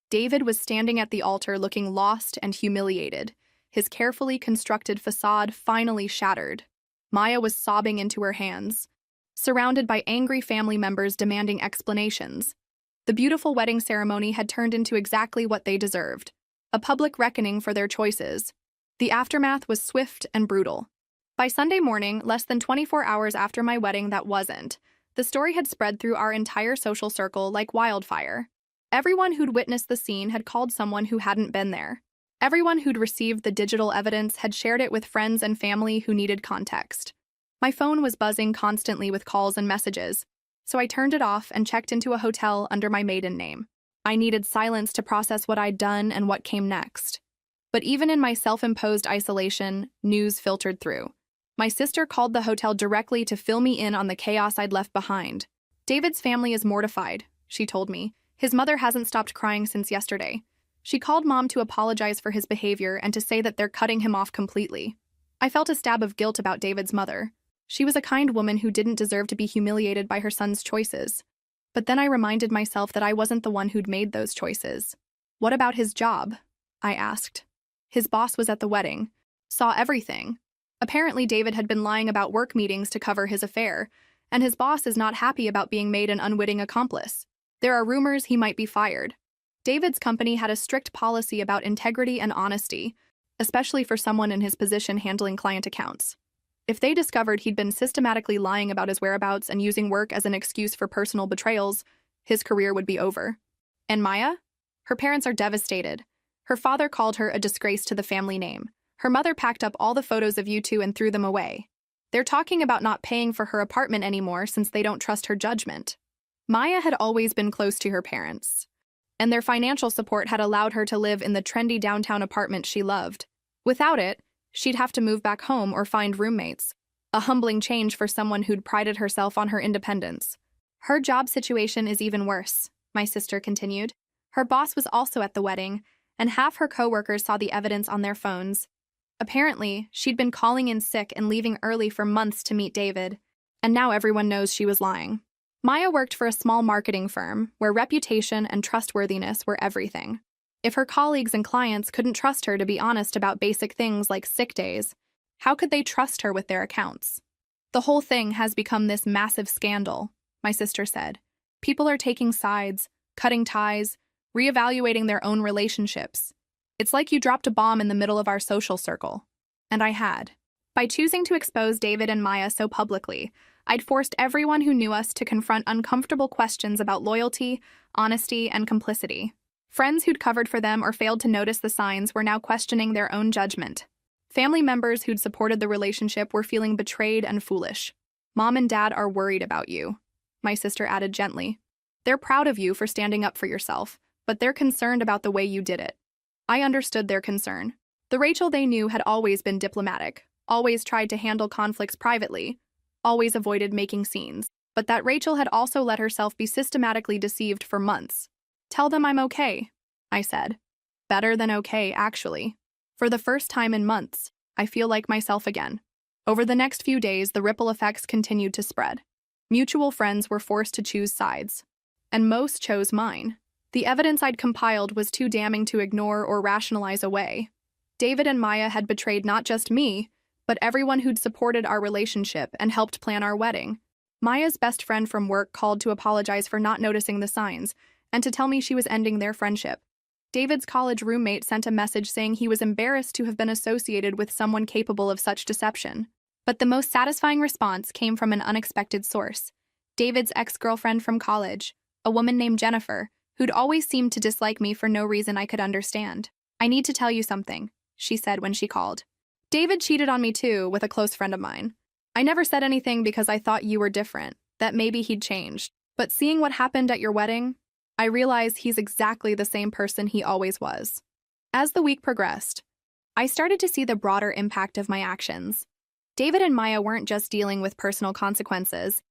A: David was standing at the altar looking lost and humiliated, his carefully constructed facade finally shattered. Maya was sobbing into her hands, surrounded by angry family members demanding explanations. The beautiful wedding ceremony had turned into exactly what they deserved, a public reckoning for their choices. The aftermath was swift and brutal. By Sunday morning, less than 24 hours after my wedding that wasn't, the story had spread through our entire social circle like wildfire. Everyone who'd witnessed the scene had called someone who hadn't been there. Everyone who'd received the digital evidence had shared it with friends and family who needed context. My phone was buzzing constantly with calls and messages, so I turned it off and checked into a hotel under my maiden name. I needed silence to process what I'd done and what came next. But even in my self-imposed isolation, news filtered through. My sister called the hotel directly to fill me in on the chaos I'd left behind. "David's family is mortified," she told me. "His mother hasn't stopped crying since yesterday. She called Mom to apologize for his behavior and to say that they're cutting him off completely." I felt a stab of guilt about David's mother. She was a kind woman who didn't deserve to be humiliated by her son's choices. But then I reminded myself that I wasn't the one who'd made those choices. "What about his job?" I asked. His boss was at the wedding, saw everything. Apparently, David had been lying about work meetings to cover his affair, and his boss is not happy about being made an unwitting accomplice. There are rumors he might be fired. David's company had a strict policy about integrity and honesty, especially for someone in his position handling client accounts. If they discovered he'd been systematically lying about his whereabouts and using work as an excuse for personal betrayals, his career would be over. And Maya? Her parents are devastated. Her father called her a disgrace to the family name. Her mother packed up all the photos of you two and threw them away. They're talking about not paying for her apartment anymore since they don't trust her judgment. Maya had always been close to her parents, and their financial support had allowed her to live in the trendy downtown apartment she loved. Without it, she'd have to move back home or find roommates, a humbling change for someone who'd prided herself on her independence. Her job situation is even worse, my sister continued. Her boss was also at the wedding, and half her coworkers saw the evidence on their phones. Apparently, she'd been calling in sick and leaving early for months to meet David, and now everyone knows she was lying. Maya worked for a small marketing firm where reputation and trustworthiness were everything. If her colleagues and clients couldn't trust her to be honest about basic things like sick days, how could they trust her with their accounts? The whole thing has become this massive scandal, my sister said. People are taking sides, cutting ties, reevaluating their own relationships. It's like you dropped a bomb in the middle of our social circle. And I had. By choosing to expose David and Maya so publicly, I'd forced everyone who knew us to confront uncomfortable questions about loyalty, honesty, and complicity. Friends who'd covered for them or failed to notice the signs were now questioning their own judgment. Family members who'd supported the relationship were feeling betrayed and foolish. Mom and Dad are worried about you, my sister added gently. They're proud of you for standing up for yourself, but they're concerned about the way you did it. I understood their concern. The Rachel they knew had always been diplomatic, always tried to handle conflicts privately, always avoided making scenes. But that Rachel had also let herself be systematically deceived for months. Tell them I'm okay, I said. Better than okay, actually. For the first time in months, I feel like myself again. Over the next few days, the ripple effects continued to spread. Mutual friends were forced to choose sides, and most chose mine. The evidence I'd compiled was too damning to ignore or rationalize away. David and Maya had betrayed not just me, but everyone who'd supported our relationship and helped plan our wedding. Maya's best friend from work called to apologize for not noticing the signs and to tell me she was ending their friendship. David's college roommate sent a message saying he was embarrassed to have been associated with someone capable of such deception. But the most satisfying response came from an unexpected source. David's ex-girlfriend from college, a woman named Jennifer, who'd always seemed to dislike me for no reason I could understand. I need to tell you something, she said when she called. David cheated on me too, with a close friend of mine. I never said anything because I thought you were different, that maybe he'd changed. But seeing what happened at your wedding, I realized he's exactly the same person he always was. As the week progressed, I started to see the broader impact of my actions. David and Maya weren't just dealing with personal consequences.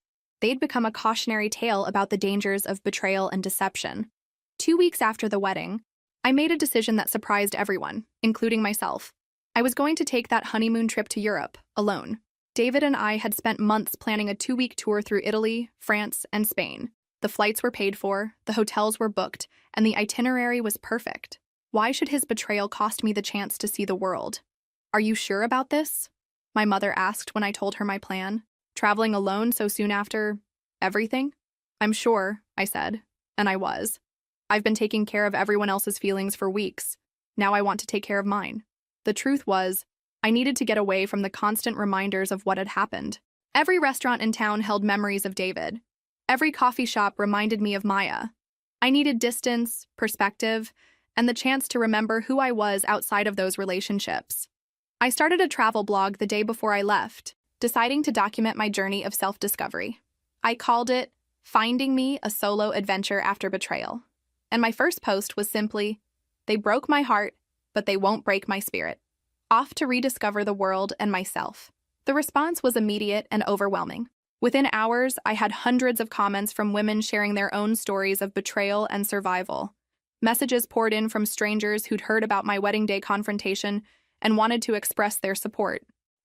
A: They'd become a cautionary tale about the dangers of betrayal and deception. 2 weeks after the wedding, I made a decision that surprised everyone, including myself. I was going to take that honeymoon trip to Europe, alone. David and I had spent months planning a 2-week tour through Italy, France, and Spain. The flights were paid for, the hotels were booked, and the itinerary was perfect. Why should his betrayal cost me the chance to see the world? Are you sure about this? My mother asked when I told her my plan. Traveling alone so soon after everything? I'm sure, I said, and I was. I've been taking care of everyone else's feelings for weeks. Now I want to take care of mine. The truth was, I needed to get away from the constant reminders of what had happened. Every restaurant in town held memories of David. Every coffee shop reminded me of Maya. I needed distance, perspective, and the chance to remember who I was outside of those relationships. I started a travel blog the day before I left, deciding to document my journey of self-discovery. I called it Finding Me, a Solo Adventure After Betrayal. And my first post was simply, "They broke my heart, but they won't break my spirit. Off to rediscover the world and myself." The response was immediate and overwhelming. Within hours, I had hundreds of comments from women sharing their own stories of betrayal and survival. Messages poured in from strangers who'd heard about my wedding day confrontation and wanted to express their support.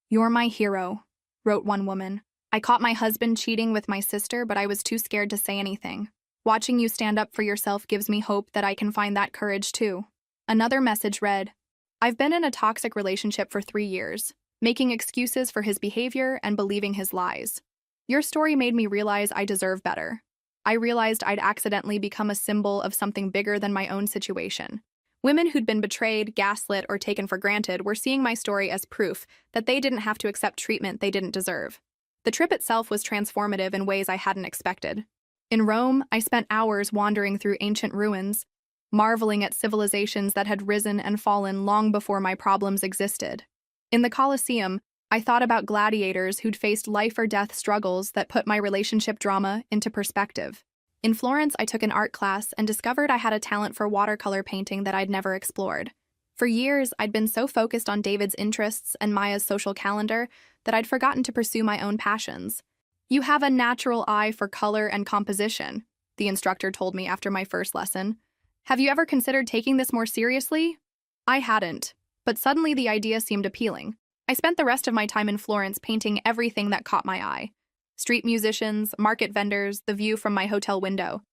A: "You're my hero," wrote one woman. "I caught my husband cheating with my sister, but I was too scared to say anything. Watching you stand up for yourself gives me hope that I can find that courage too." Another message read, "I've been in a toxic relationship for 3 years, making excuses for his behavior and believing his lies. Your story made me realize I deserve better. I realized I'd accidentally become a symbol of something bigger than my own situation." Women who'd been betrayed, gaslit, or taken for granted were seeing my story as proof that they didn't have to accept treatment they didn't deserve. The trip itself was transformative in ways I hadn't expected. In Rome, I spent hours wandering through ancient ruins, marveling at civilizations that had risen and fallen long before my problems existed. In the Colosseum, I thought about gladiators who'd faced life-or-death struggles that put my relationship drama into perspective. In Florence, I took an art class and discovered I had a talent for watercolor painting that I'd never explored. For years, I'd been so focused on David's interests and Maya's social calendar that I'd forgotten to pursue my own passions. "You have a natural eye for color and composition," the instructor told me after my first lesson. "Have you ever considered taking this more seriously?" I hadn't, but suddenly the idea seemed appealing. I spent the rest of my time in Florence painting everything that caught my eye. Street musicians, market vendors, the view from my hotel window.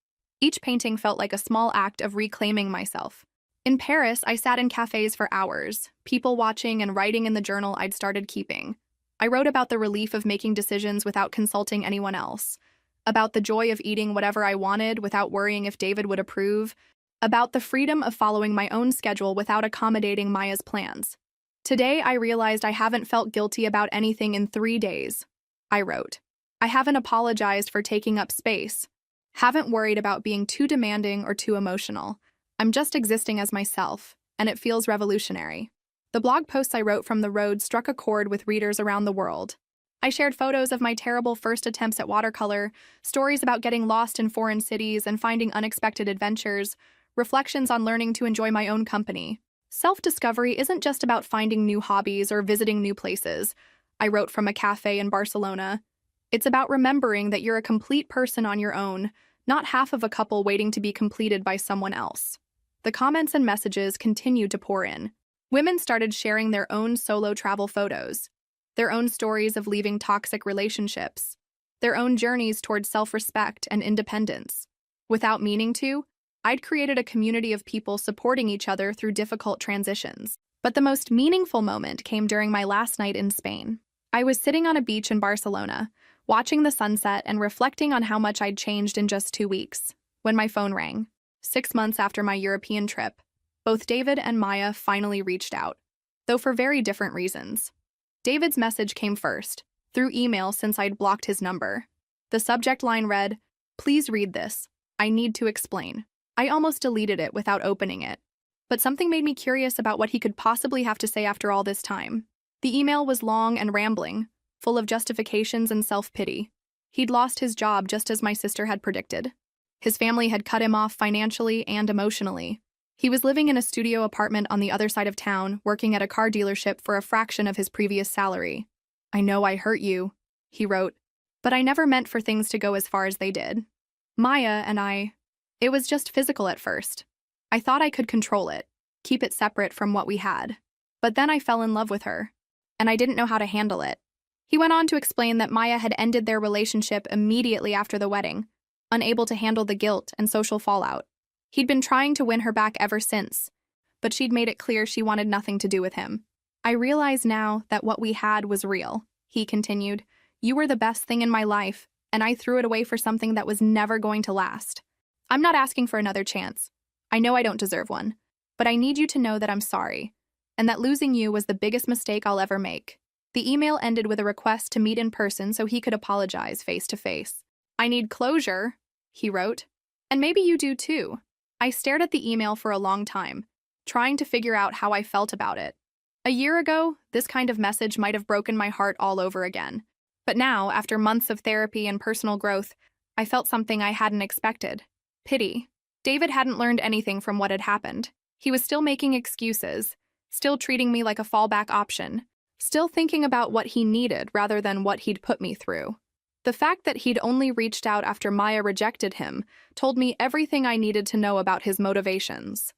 A: Each painting felt like a small act of reclaiming myself. In Paris, I sat in cafes for hours, people watching and writing in the journal I'd started keeping. I wrote about the relief of making decisions without consulting anyone else, about the joy of eating whatever I wanted without worrying if David would approve, about the freedom of following my own schedule without accommodating Maya's plans. "Today, I realized I haven't felt guilty about anything in 3 days," I wrote. "I haven't apologized for taking up space, haven't worried about being too demanding or too emotional. I'm just existing as myself, and it feels revolutionary." The blog posts I wrote from the road struck a chord with readers around the world. I shared photos of my terrible first attempts at watercolor, stories about getting lost in foreign cities and finding unexpected adventures, reflections on learning to enjoy my own company. Self-discovery isn't just about finding new hobbies or visiting new places, I wrote from a cafe in Barcelona. It's about remembering that you're a complete person on your own, not half of a couple waiting to be completed by someone else. The comments and messages continued to pour in. Women started sharing their own solo travel photos, their own stories of leaving toxic relationships, their own journeys towards self-respect and independence. Without meaning to, I'd created a community of people supporting each other through difficult transitions. But the most meaningful moment came during my last night in Spain. I was sitting on a beach in Barcelona, watching the sunset and reflecting on how much I'd changed in just 2 weeks, when my phone rang. 6 months after my European trip, both David and Maya finally reached out, though for very different reasons. David's message came first, through email since I'd blocked his number. The subject line read, "Please read this. I need to explain." I almost deleted it without opening it. But something made me curious about what he could possibly have to say after all this time. The email was long and rambling, full of justifications and self-pity. He'd lost his job just as my sister had predicted. His family had cut him off financially and emotionally. He was living in a studio apartment on the other side of town, working at a car dealership for a fraction of his previous salary. "I know I hurt you," he wrote, "but I never meant for things to go as far as they did. Maya and it was just physical at first. I thought I could control it, keep it separate from what we had. But then I fell in love with her, and I didn't know how to handle it." He went on to explain that Maya had ended their relationship immediately after the wedding, unable to handle the guilt and social fallout. He'd been trying to win her back ever since, but she'd made it clear she wanted nothing to do with him. "I realize now that what we had was real," he continued. "You were the best thing in my life, and I threw it away for something that was never going to last. I'm not asking for another chance. I know I don't deserve one, but I need you to know that I'm sorry, and that losing you was the biggest mistake I'll ever make." The email ended with a request to meet in person so he could apologize face to face. "I need closure," he wrote, "and maybe you do too." I stared at the email for a long time, trying to figure out how I felt about it. A year ago, this kind of message might have broken my heart all over again. But now, after months of therapy and personal growth, I felt something I hadn't expected. Pity. David hadn't learned anything from what had happened. He was still making excuses, still treating me like a fallback option, still thinking about what he needed rather than what he'd put me through. The fact that he'd only reached out after Maya rejected him told me everything I needed to know about his motivations.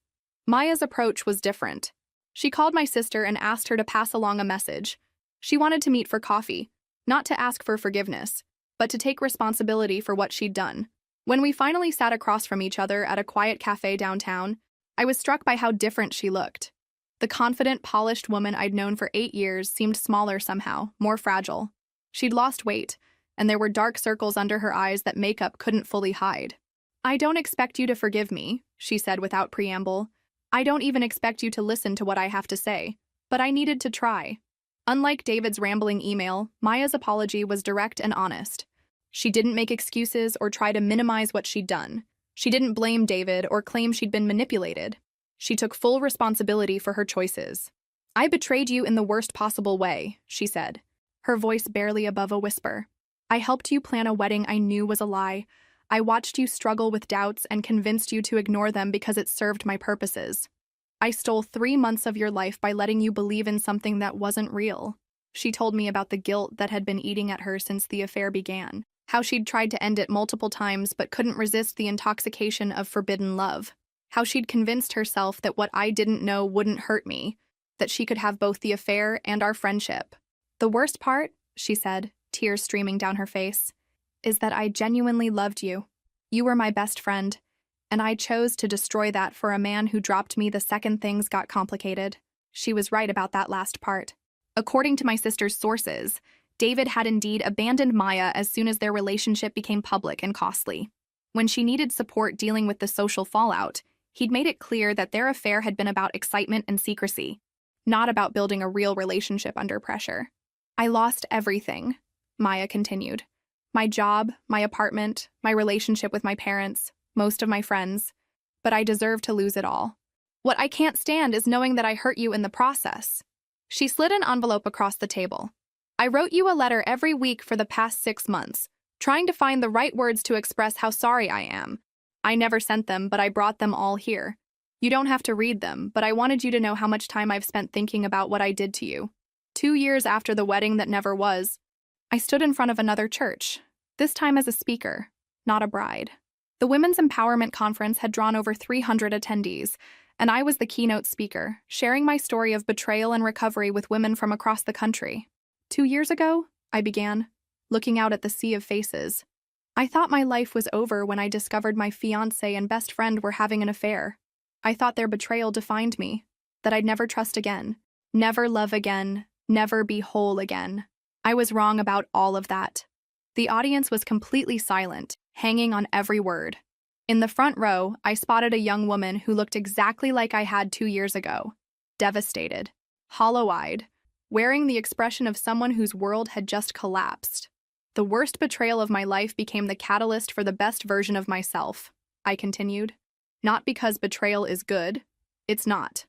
A: Maya's approach was different. She called my sister and asked her to pass along a message. She wanted to meet for coffee, not to ask for forgiveness, but to take responsibility for what she'd done. When we finally sat across from each other at a quiet cafe downtown, I was struck by how different she looked. The confident, polished woman I'd known for 8 years seemed smaller somehow, more fragile. She'd lost weight, and there were dark circles under her eyes that makeup couldn't fully hide. "I don't expect you to forgive me," she said without preamble. "I don't even expect you to listen to what I have to say, but I needed to try." Unlike David's rambling email, Maya's apology was direct and honest. She didn't make excuses or try to minimize what she'd done. She didn't blame David or claim she'd been manipulated. She took full responsibility for her choices. "I betrayed you in the worst possible way," she said, her voice barely above a whisper. "I helped you plan a wedding I knew was a lie. I watched you struggle with doubts and convinced you to ignore them because it served my purposes. I stole 3 months of your life by letting you believe in something that wasn't real." She told me about the guilt that had been eating at her since the affair began, how she'd tried to end it multiple times but couldn't resist the intoxication of forbidden love, how she'd convinced herself that what I didn't know wouldn't hurt me, that she could have both the affair and our friendship. "The worst part," she said, tears streaming down her face, "is that I genuinely loved you. You were my best friend, and I chose to destroy that for a man who dropped me the second things got complicated." She was right about that last part. According to my sister's sources, David had indeed abandoned Maya as soon as their relationship became public and costly. When she needed support dealing with the social fallout, he'd made it clear that their affair had been about excitement and secrecy, not about building a real relationship under pressure. "I lost everything," Maya continued. "My job, my apartment, my relationship with my parents, most of my friends. But I deserve to lose it all. What I can't stand is knowing that I hurt you in the process." She slid an envelope across the table. "I wrote you a letter every week for the past 6 months, trying to find the right words to express how sorry I am. I never sent them, but I brought them all here. You don't have to read them, but I wanted you to know how much time I've spent thinking about what I did to you." 2 years after the wedding that never was, I stood in front of another church, this time as a speaker, not a bride. The Women's Empowerment Conference had drawn over 300 attendees, and I was the keynote speaker, sharing my story of betrayal and recovery with women from across the country. 2 years ago, I began, looking out at the sea of faces. I thought my life was over when I discovered my fiancé and best friend were having an affair. I thought their betrayal defined me, that I'd never trust again, never love again, never be whole again. I was wrong about all of that. The audience was completely silent, hanging on every word. In the front row, I spotted a young woman who looked exactly like I had 2 years ago, devastated, hollow-eyed, wearing the expression of someone whose world had just collapsed. "The worst betrayal of my life became the catalyst for the best version of myself," I continued. "Not because betrayal is good, it's not,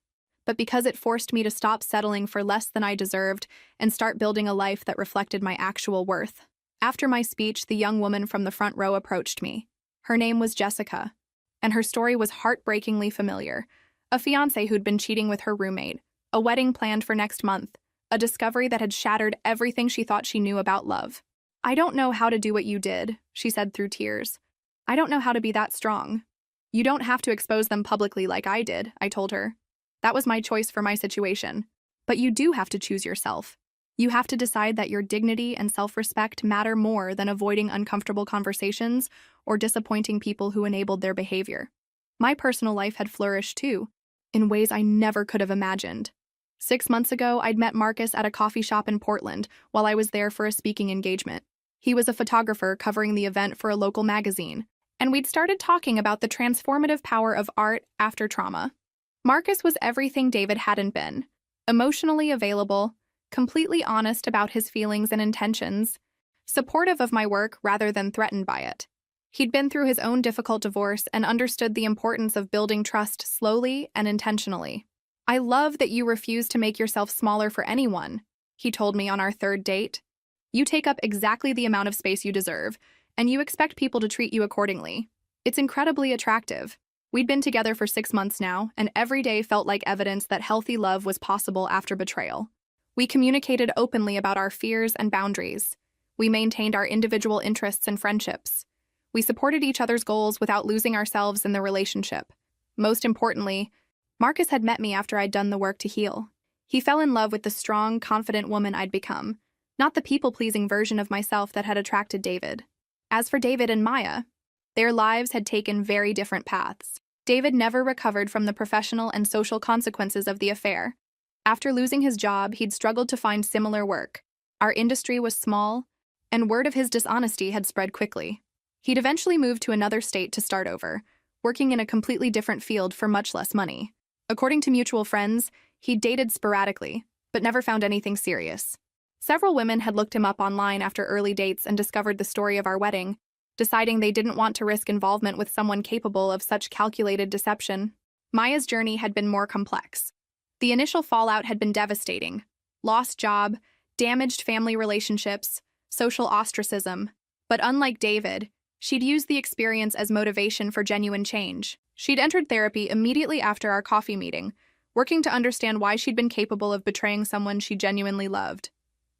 A: but because it forced me to stop settling for less than I deserved and start building a life that reflected my actual worth." After my speech, the young woman from the front row approached me. Her name was Jessica, and her story was heartbreakingly familiar. A fiancé who'd been cheating with her roommate, a wedding planned for next month, a discovery that had shattered everything she thought she knew about love. "I don't know how to do what you did," she said through tears. "I don't know how to be that strong." "You don't have to expose them publicly like I did," I told her. "That was my choice for my situation. But you do have to choose yourself. You have to decide that your dignity and self-respect matter more than avoiding uncomfortable conversations or disappointing people who enabled their behavior." My personal life had flourished too, in ways I never could have imagined. 6 months ago, I'd met Marcus at a coffee shop in Portland while I was there for a speaking engagement. He was a photographer covering the event for a local magazine, and we'd started talking about the transformative power of art after trauma. Marcus was everything David hadn't been: emotionally available, completely honest about his feelings and intentions, supportive of my work rather than threatened by it. He'd been through his own difficult divorce and understood the importance of building trust slowly and intentionally. "I love that you refuse to make yourself smaller for anyone," he told me on our 3rd date. "You take up exactly the amount of space you deserve, and you expect people to treat you accordingly. It's incredibly attractive." We'd been together for 6 months now, and every day felt like evidence that healthy love was possible after betrayal. We communicated openly about our fears and boundaries. We maintained our individual interests and friendships. We supported each other's goals without losing ourselves in the relationship. Most importantly, Marcus had met me after I'd done the work to heal. He fell in love with the strong, confident woman I'd become, not the people-pleasing version of myself that had attracted David. As for David and Maya, their lives had taken very different paths. David never recovered from the professional and social consequences of the affair. After losing his job, he'd struggled to find similar work. Our industry was small, and word of his dishonesty had spread quickly. He'd eventually moved to another state to start over, working in a completely different field for much less money. According to mutual friends, he'd dated sporadically, but never found anything serious. Several women had looked him up online after early dates and discovered the story of our wedding. deciding they didn't want to risk involvement with someone capable of such calculated deception. Maya's journey had been more complex. The initial fallout had been devastating: lost job, damaged family relationships, social ostracism. But unlike David, she'd used the experience as motivation for genuine change. She'd entered therapy immediately after our coffee meeting, working to understand why she'd been capable of betraying someone she genuinely loved.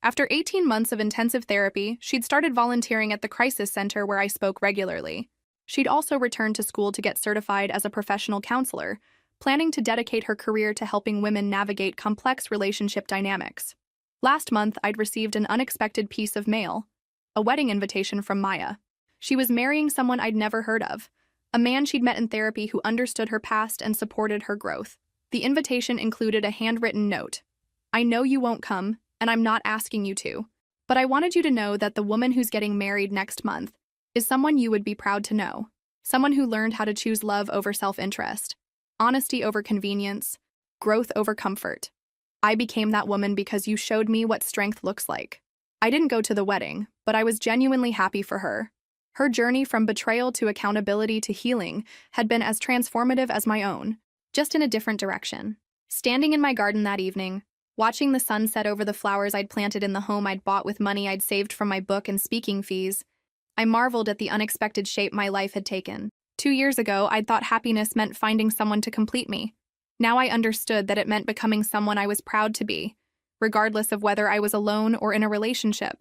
A: After 18 months of intensive therapy, she'd started volunteering at the crisis center where I spoke regularly. She'd also returned to school to get certified as a professional counselor, planning to dedicate her career to helping women navigate complex relationship dynamics. Last month, I'd received an unexpected piece of mail: a wedding invitation from Maya. She was marrying someone I'd never heard of, a man she'd met in therapy who understood her past and supported her growth. The invitation included a handwritten note. "I know you won't come, and I'm not asking you to, but I wanted you to know that the woman who's getting married next month is someone you would be proud to know. Someone who learned how to choose love over self-interest, honesty over convenience, growth over comfort. I became that woman because you showed me what strength looks like." I didn't go to the wedding, but I was genuinely happy for her. Her journey from betrayal to accountability to healing had been as transformative as my own, just in a different direction. Standing in my garden that evening, watching the sun set over the flowers I'd planted in the home I'd bought with money I'd saved from my book and speaking fees, I marveled at the unexpected shape my life had taken. 2 years ago, I'd thought happiness meant finding someone to complete me. Now I understood that it meant becoming someone I was proud to be, regardless of whether I was alone or in a relationship.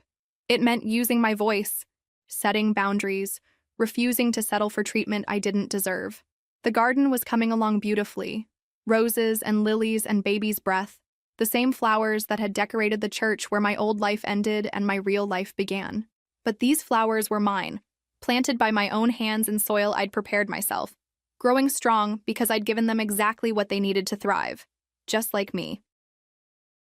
A: It meant using my voice, setting boundaries, refusing to settle for treatment I didn't deserve. The garden was coming along beautifully: roses and lilies and baby's breath, the same flowers that had decorated the church where my old life ended and my real life began. But these flowers were mine, planted by my own hands in soil I'd prepared myself, growing strong because I'd given them exactly what they needed to thrive, just like me.